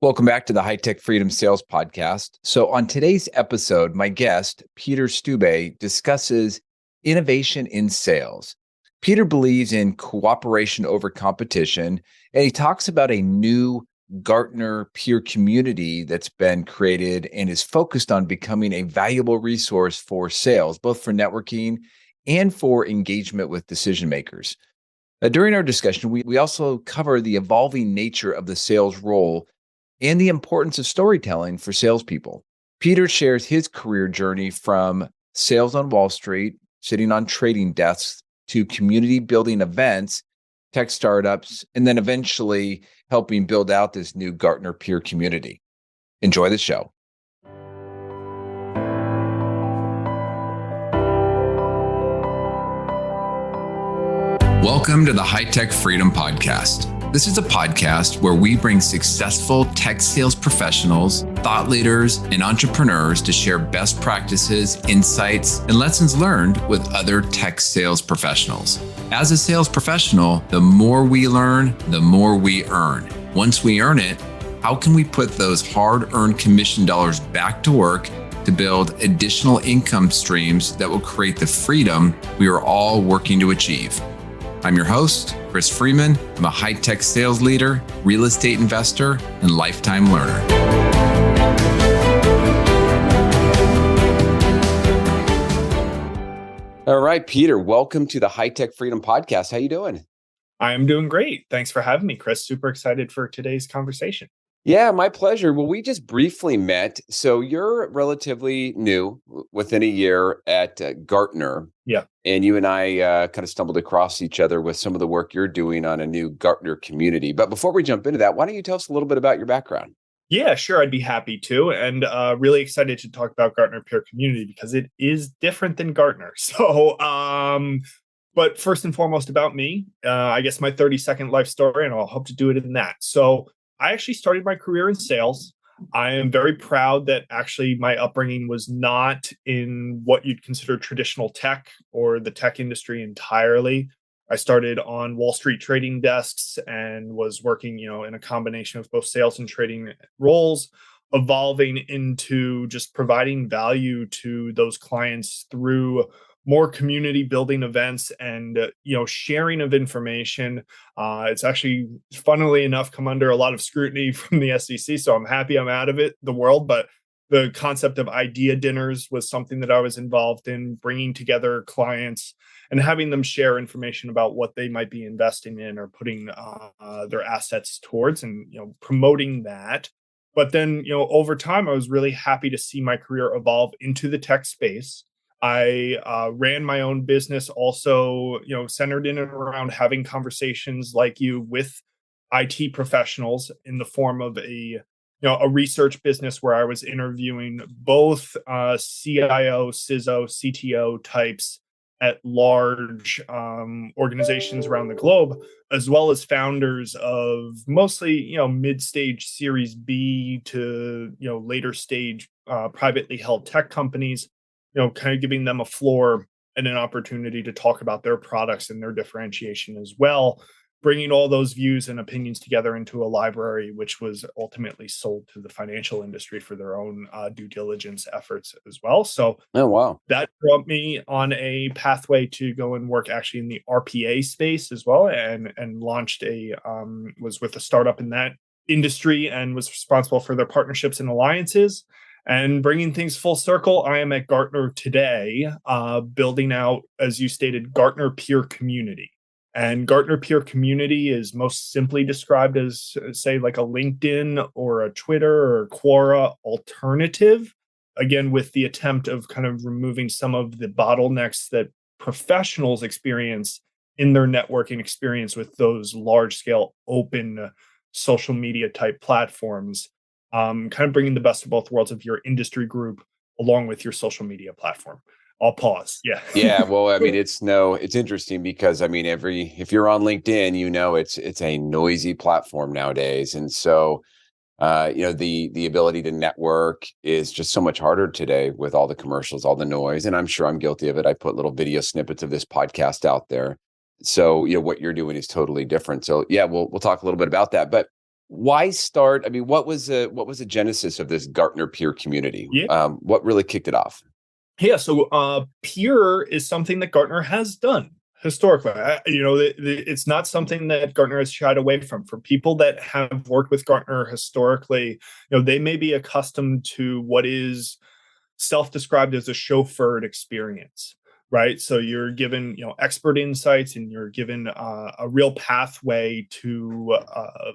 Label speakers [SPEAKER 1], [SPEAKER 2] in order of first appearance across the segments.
[SPEAKER 1] Welcome back to the High Tech Freedom Sales Podcast. So, on today's episode, my guest, Peter Stube, discusses innovation in sales. Peter believes in cooperation over competition, and he talks about a new Gartner peer community that's been created and is focused on becoming a valuable resource for sales, both for networking and for engagement with decision makers. During our discussion, we also cover the evolving nature of the sales role and the importance of storytelling for salespeople. Peter shares his career journey from sales on Wall Street, sitting on trading desks, to community building events, tech startups, and then eventually helping build out this new Gartner peer community. Enjoy the show. Welcome to the High Tech Freedom Podcast. This is a podcast where we bring successful tech sales professionals, thought leaders, and entrepreneurs to share best practices, insights, and lessons learned with other tech sales professionals. As a sales professional, the more we learn, the more we earn. Once we earn it, how can we put those hard-earned commission dollars back to work to build additional income streams that will create the freedom we are all working to achieve? I'm your host, Chris Freeman. I'm a high-tech sales leader, real estate investor, and lifetime learner. All right, Peter, welcome to the High Tech Freedom Podcast. How you doing?
[SPEAKER 2] I am doing great. Thanks for having me, Chris. Super excited for today's conversation.
[SPEAKER 1] Yeah, my pleasure. Well, we just briefly met. So you're relatively new, within a year at Gartner.
[SPEAKER 2] Yeah.
[SPEAKER 1] And you and I kind of stumbled across each other with some of the work you're doing on a new Gartner community. But before we jump into that, why don't you tell us a little bit about your background?
[SPEAKER 2] Yeah, sure. I'd be happy to. And really excited to talk about Gartner peer community because it is different than Gartner. So, but first and foremost about me, I guess my 30-second life story, and I'll hope to do it in that. So I actually started my career in sales. I am very proud that actually my upbringing was not in what you'd consider traditional tech or the tech industry entirely. I started on Wall Street trading desks and was working, in a combination of both sales and trading roles, evolving into just providing value to those clients through more community building events and, sharing of information. It's actually, funnily enough, come under a lot of scrutiny from the SEC. So I'm happy I'm out of the world. But the concept of idea dinners was something that I was involved in, bringing together clients and having them share information about what they might be investing in or putting their assets towards and, promoting that. But then, over time, I was really happy to see my career evolve into the tech space. I ran my own business also, centered in and around having conversations like you with IT professionals in the form of a research business where I was interviewing both CIO, CISO, CTO types at large organizations around the globe, as well as founders of mostly, mid-stage Series B to, later stage privately held tech companies. Kind of giving them a floor and an opportunity to talk about their products and their differentiation as well, bringing all those views and opinions together into a library, which was ultimately sold to the financial industry for their own due diligence efforts as well. So
[SPEAKER 1] Oh, wow.
[SPEAKER 2] That brought me on a pathway to go and work actually in the RPA space as well, and launched was with a startup in that industry and was responsible for their partnerships and alliances. And bringing things full circle, I am at Gartner today, building out, as you stated, Gartner peer community. And Gartner peer community is most simply described as, say, like a LinkedIn or a Twitter or Quora alternative, again, with the attempt of kind of removing some of the bottlenecks that professionals experience in their networking experience with those large-scale open social media type platforms. Kind of bringing the best of both worlds of your industry group along with your social media platform. I'll pause. Yeah.
[SPEAKER 1] Yeah. Well, I mean, it's interesting because if you're on LinkedIn, it's a noisy platform nowadays. And so, the ability to network is just so much harder today with all the commercials, all the noise. And I'm sure I'm guilty of it. I put little video snippets of this podcast out there. So, what you're doing is totally different. So yeah, we'll talk a little bit about that. But
[SPEAKER 3] why start? I mean, what was the genesis of this Gartner peer community?
[SPEAKER 2] Yeah.
[SPEAKER 3] What really kicked it off?
[SPEAKER 2] Yeah, so peer is something that Gartner has done historically. It's not something that Gartner has shied away from. For people that have worked with Gartner historically, they may be accustomed to what is self-described as a chauffeured experience, right? So you're given, expert insights, and you're given a real pathway to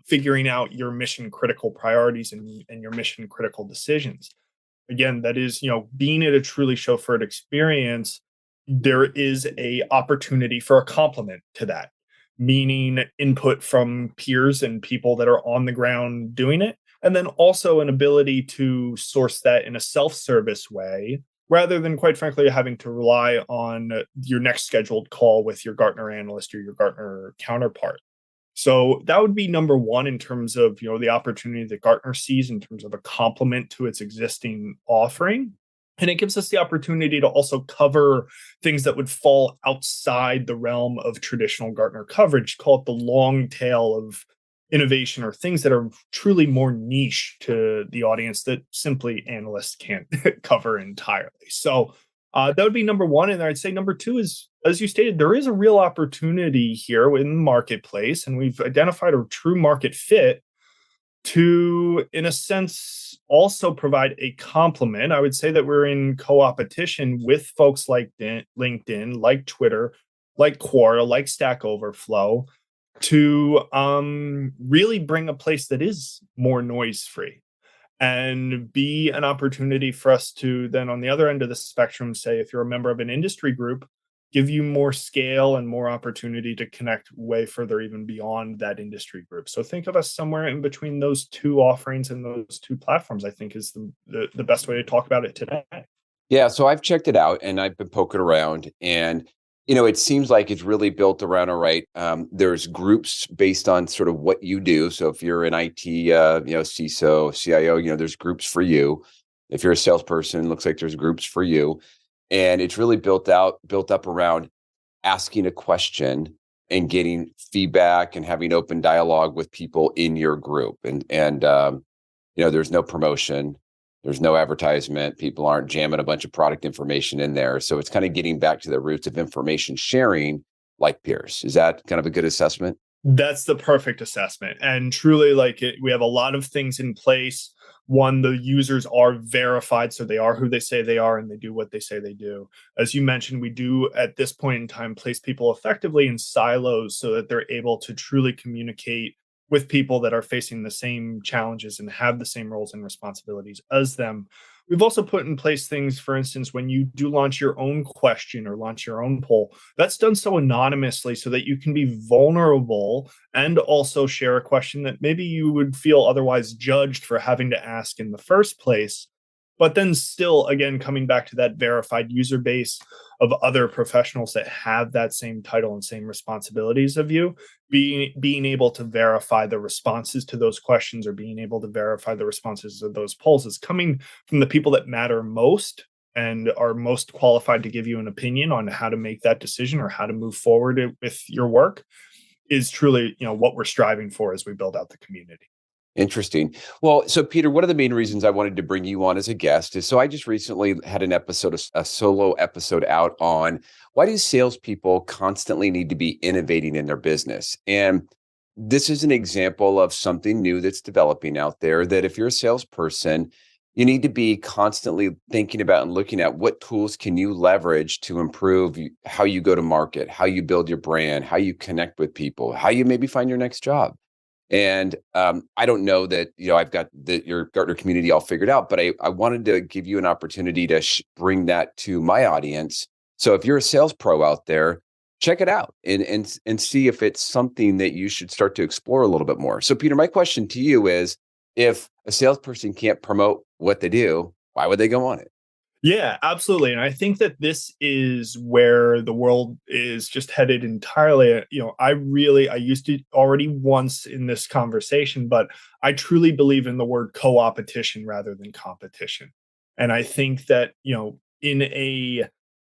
[SPEAKER 2] figuring out your mission critical priorities and your mission critical decisions. Again, that is, being at a truly chauffeured experience, there is a opportunity for a complement to that, meaning input from peers and people that are on the ground doing it, and then also an ability to source that in a self-service way, rather than, quite frankly, having to rely on your next scheduled call with your Gartner analyst or your Gartner counterpart. So that would be number one in terms of, the opportunity that Gartner sees in terms of a complement to its existing offering. And it gives us the opportunity to also cover things that would fall outside the realm of traditional Gartner coverage, call it the long tail of innovation, or things that are truly more niche to the audience that simply analysts can't cover entirely. So that would be number one. And I'd say number two is, as you stated, there is a real opportunity here in the marketplace, and we've identified a true market fit to, in a sense, also provide a complement. I would say that we're in co-opetition with folks like LinkedIn, like Twitter, like Quora, like Stack Overflow, to really bring a place that is more noise free and be an opportunity for us to then, on the other end of the spectrum, say, if you're a member of an industry group, give you more scale and more opportunity to connect way further, even beyond that industry group. So think of us somewhere in between those two offerings and those two platforms, I think, is the best way to talk about it today.
[SPEAKER 3] Yeah, so I've checked it out and I've been poking around, and it seems like it's really built around, all right, there's groups based on sort of what you do. So if you're an IT, CISO, CIO, there's groups for you. If you're a salesperson, it looks like there's groups for you. And it's really built up around asking a question and getting feedback and having open dialogue with people in your group. And there's no promotion. There's no advertisement. People aren't jamming a bunch of product information in there. So it's kind of getting back to the roots of information sharing like peers. Is that kind of a good assessment?
[SPEAKER 2] That's the perfect assessment. And truly, we have a lot of things in place. One, the users are verified, so they are who they say they are, and they do what they say they do. As you mentioned, we do at this point in time place people effectively in silos so that they're able to truly communicate with people that are facing the same challenges and have the same roles and responsibilities as them. We've also put in place things, for instance, when you do launch your own question or launch your own poll, that's done so anonymously so that you can be vulnerable and also share a question that maybe you would feel otherwise judged for having to ask in the first place. But then still, again, coming back to that verified user base of other professionals that have that same title and same responsibilities of you, being able to verify the responses to those questions or being able to verify the responses of those polls is coming from the people that matter most and are most qualified to give you an opinion on how to make that decision or how to move forward with your work, is truly, what we're striving for as we build out the community.
[SPEAKER 3] Interesting. Well, so Peter, one of the main reasons I wanted to bring you on as a guest is so I just recently had a solo episode out on why do salespeople constantly need to be innovating in their business? And this is an example of something new that's developing out there, that if you're a salesperson, you need to be constantly thinking about and looking at what tools can you leverage to improve how you go to market, how you build your brand, how you connect with people, how you maybe find your next job. And I don't know that, I've got your Gartner community all figured out, but I wanted to give you an opportunity to bring that to my audience. So if you're a sales pro out there, check it out and see if it's something that you should start to explore a little bit more. So Peter, my question to you is, if a salesperson can't promote what they do, why would they go on it?
[SPEAKER 2] Yeah, absolutely. And I think that this is where the world is just headed entirely. I used to already once in this conversation, but I truly believe in the word co-opetition rather than competition. And I think that, in a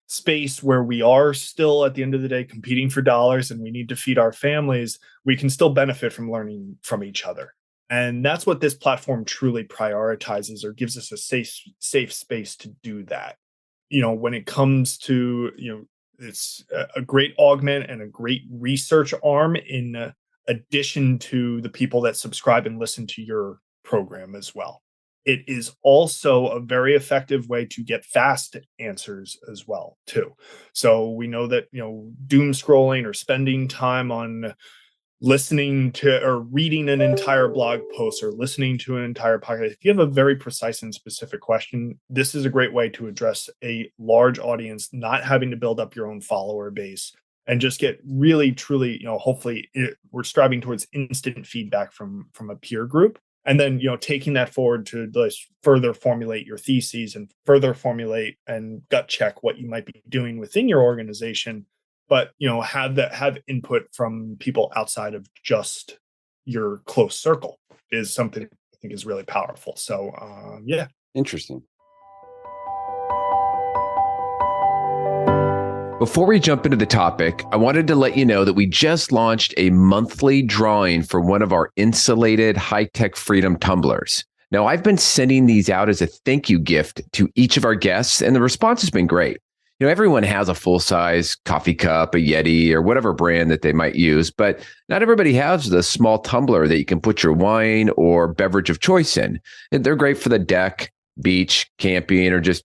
[SPEAKER 2] space where we are still at the end of the day competing for dollars and we need to feed our families, we can still benefit from learning from each other. And that's what this platform truly prioritizes, or gives us a safe space to do that. When it comes to, it's a great augment and a great research arm in addition to the people that subscribe and listen to your program as well. It is also a very effective way to get fast answers as well, too. So we know that, doom scrolling or spending time on listening to or reading an entire blog post or listening to an entire podcast, if you have a very precise and specific question, this is a great way to address a large audience, not having to build up your own follower base, and just get really, truly, hopefully we're striving towards instant feedback from a peer group. And then, taking that forward to further formulate your theses and further formulate and gut check what you might be doing within your organization, but have input from people outside of just your close circle is something I think is really powerful. So yeah.
[SPEAKER 3] Interesting.
[SPEAKER 1] Before we jump into the topic, I wanted to let you know that we just launched a monthly drawing for one of our insulated high-tech Freedom tumblers. Now, I've been sending these out as a thank you gift to each of our guests, and the response has been great. Everyone has a full-size coffee cup, a Yeti, or whatever brand that they might use, but not everybody has the small tumbler that you can put your wine or beverage of choice in. And they're great for the deck, beach, camping, or just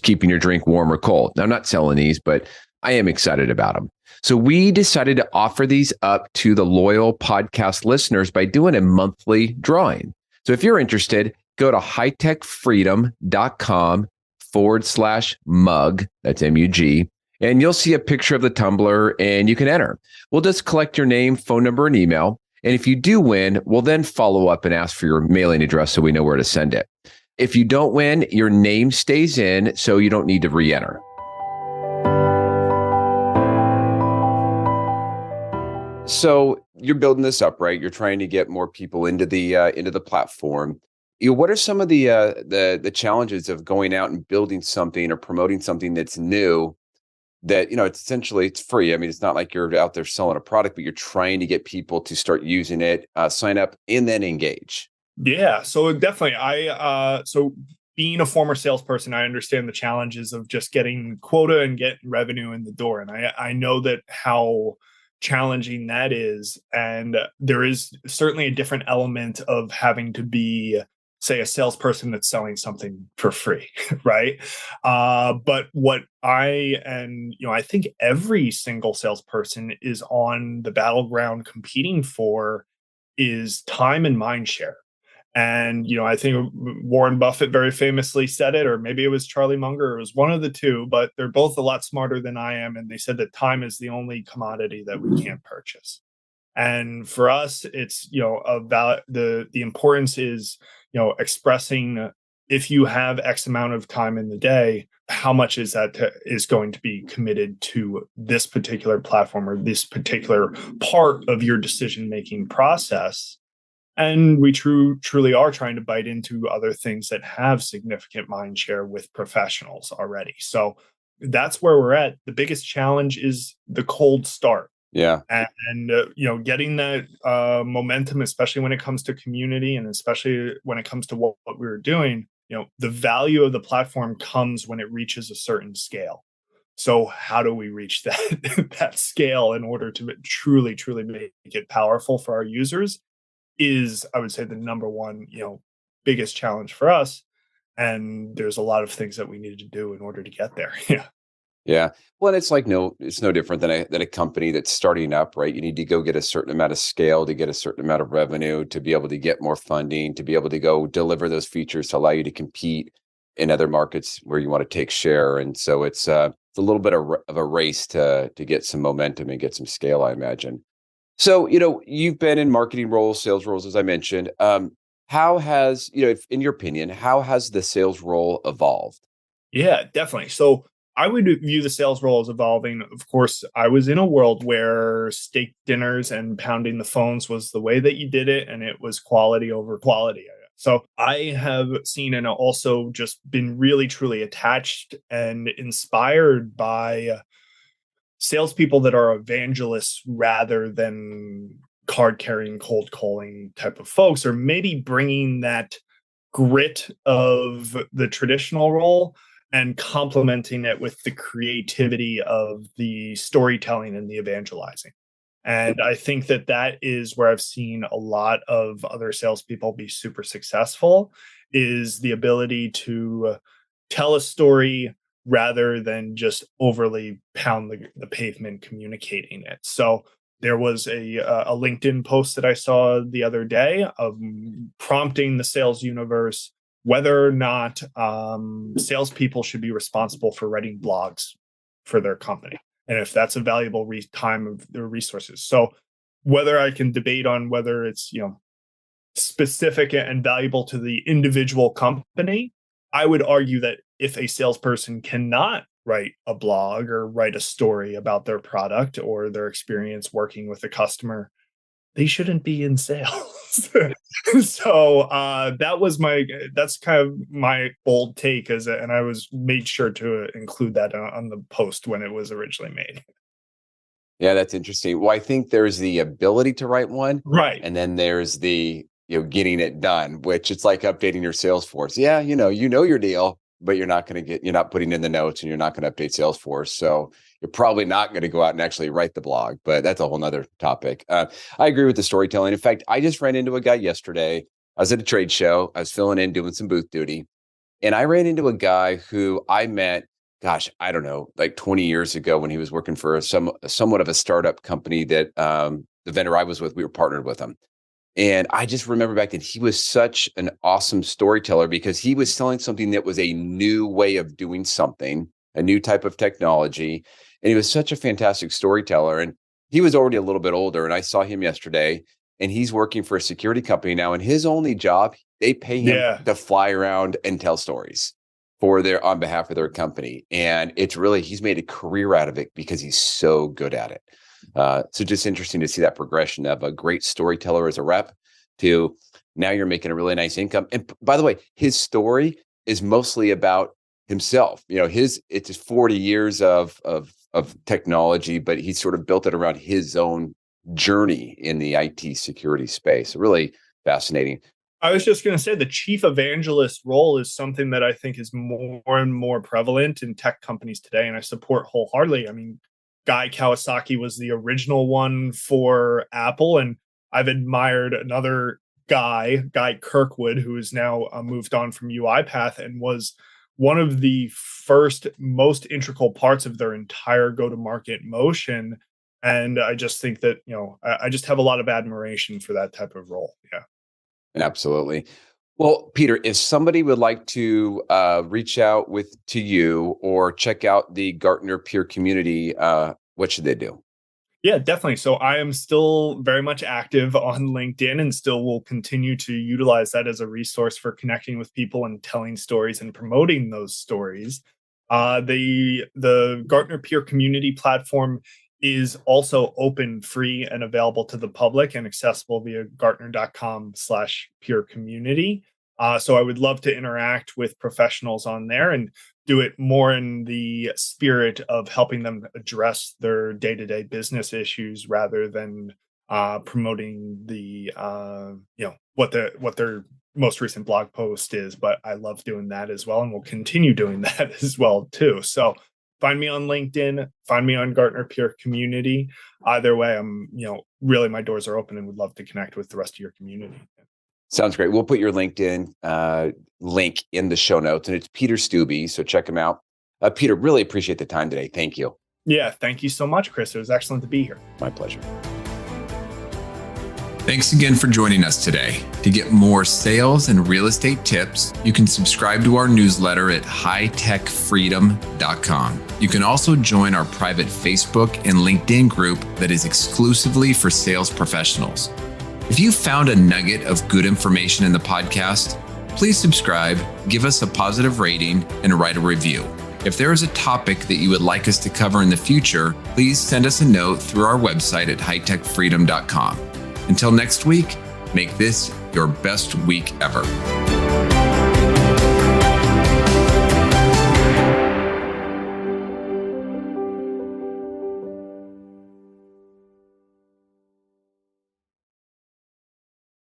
[SPEAKER 1] keeping your drink warm or cold. Now, I'm not selling these, but I am excited about them. So we decided to offer these up to the loyal podcast listeners by doing a monthly drawing. So if you're interested, go to hightechfreedom.com/mug, that's MUG, and you'll see a picture of the tumbler and you can enter. We'll just collect your name, phone number, and email. And if you do win, we'll then follow up and ask for your mailing address so we know where to send it. If you don't win, your name stays in, so you don't need to re-enter.
[SPEAKER 3] So you're building this up, right? You're trying to get more people into the platform. What are some of the challenges of going out and building something or promoting something that's new? That it's free. I mean, it's not like you're out there selling a product, but you're trying to get people to start using it, sign up, and then engage.
[SPEAKER 2] Yeah, so definitely, so being a former salesperson, I understand the challenges of just getting quota and getting revenue in the door, and I know that how challenging that is. And there is certainly a different element of having to be, say, a salesperson that's selling something for free, right? But what I think every single salesperson is on the battleground competing for is time and mind share. And, I think Warren Buffett very famously said it, or maybe it was Charlie Munger, it was one of the two, but they're both a lot smarter than I am. And they said that time is the only commodity that we can't purchase. And for us, it's, the importance is, expressing, if you have X amount of time in the day, how much is that is going to be committed to this particular platform or this particular part of your decision-making process. And we truly are trying to bite into other things that have significant mind share with professionals already. So that's where we're at. The biggest challenge is the cold start.
[SPEAKER 3] Yeah.
[SPEAKER 2] And getting that momentum, especially when it comes to community and especially when it comes to what we were doing, the value of the platform comes when it reaches a certain scale. So how do we reach that scale in order to truly make it powerful for our users? Is, I would say, the number one, biggest challenge for us. And there's a lot of things that we need to do in order to get there. Yeah.
[SPEAKER 3] Yeah. Well, it's no different than a company that's starting up, right? You need to go get a certain amount of scale to get a certain amount of revenue, to be able to get more funding, to be able to go deliver those features to allow you to compete in other markets where you want to take share. And so it's a little bit of a race to get some momentum and get some scale, I imagine. So, you've been in marketing roles, sales roles, as I mentioned. How has, in your opinion, how has the sales role evolved?
[SPEAKER 2] Yeah, definitely. So I would view the sales role as evolving. Of course, I was in a world where steak dinners and pounding the phones was the way that you did it, and it was quality over quality. So I have seen and also just been really, truly attached and inspired by salespeople that are evangelists rather than card carrying, cold calling type of folks, or maybe bringing that grit of the traditional role and complementing it with the creativity of the storytelling and the evangelizing. And I think that that is where I've seen a lot of other salespeople be super successful, is the ability to tell a story rather than just overly pound the pavement communicating it. So there was a LinkedIn post that I saw the other day of prompting the sales universe whether or not salespeople should be responsible for writing blogs for their company, and if that's a valuable time of their resources. So whether I can debate on whether it's specific and valuable to the individual company, I would argue that if a salesperson cannot write a blog or write a story about their product or their experience working with a customer, they shouldn't be in sales. So that's kind of my bold take, and I was made sure to include that on the post when it was originally made.
[SPEAKER 3] Yeah, that's interesting. Well, I think there's the ability to write one,
[SPEAKER 2] right?
[SPEAKER 3] And then there's the getting it done, which it's like updating your Salesforce. Yeah, you know your deal, but you're not putting in the notes, and you're not going to update Salesforce. So you're probably not going to go out and actually write the blog, but that's a whole nother topic. I agree with the storytelling. In fact, I just ran into a guy yesterday. I was at a trade show. I was filling in, doing some booth duty. And I ran into a guy who I met, gosh, I don't know, like 20 years ago when he was working for somewhat of a startup company that the vendor I was with, we were partnered with him. And I just remember back then, he was such an awesome storyteller because he was selling something that was a new way of doing something, a new type of technology. And he was such a fantastic storyteller. And he was already a little bit older. And I saw him yesterday, and he's working for a security company now. And his only job, they pay him to fly around and tell stories on behalf of their company. And it's really, he's made a career out of it because he's so good at it. So just interesting to see that progression of a great storyteller as a rep to now you're making a really nice income. And by the way, his story is mostly about himself. It's 40 years of technology, but he sort of built it around his own journey in the IT security space. Really fascinating.
[SPEAKER 2] I was just going to say the chief evangelist role is something that I think is more and more prevalent in tech companies today, and I support wholeheartedly. I mean, Guy Kawasaki was the original one for Apple, and I've admired another Guy Kirkwood, who is now moved on from UiPath and was one of the first, most integral parts of their entire go-to-market motion. And I just think that, I just have a lot of admiration for that type of role. Yeah.
[SPEAKER 3] Absolutely. Well, Peter, if somebody would like to reach out to you or check out the Gartner peer community, what should they do?
[SPEAKER 2] Yeah, definitely. So I am still very much active on LinkedIn and still will continue to utilize that as a resource for connecting with people and telling stories and promoting those stories. The Gartner peer community platform is also open, free, and available to the public and accessible via gartner.com/peer community. So I would love to interact with professionals on there and do it more in the spirit of helping them address their day-to-day business issues rather than promoting the what their most recent blog post is. But I love doing that as well, and we'll continue doing that as well too. So find me on LinkedIn, find me on Gartner peer community. Either way, I'm really, my doors are open and would love to connect with the rest of your community.
[SPEAKER 3] Sounds great. We'll put your LinkedIn link in the show notes, and it's Peter Stubbe, so check him out. Peter, really appreciate the time today. Thank you.
[SPEAKER 2] Yeah, thank you so much, Chris. It was excellent to be here.
[SPEAKER 3] My pleasure.
[SPEAKER 1] Thanks again for joining us today. To get more sales and real estate tips, you can subscribe to our newsletter at hightechfreedom.com. You can also join our private Facebook and LinkedIn group that is exclusively for sales professionals. If you found a nugget of good information in the podcast, please subscribe, give us a positive rating, and write a review. If there is a topic that you would like us to cover in the future, please send us a note through our website at hightechfreedom.com. Until next week, make this your best week ever.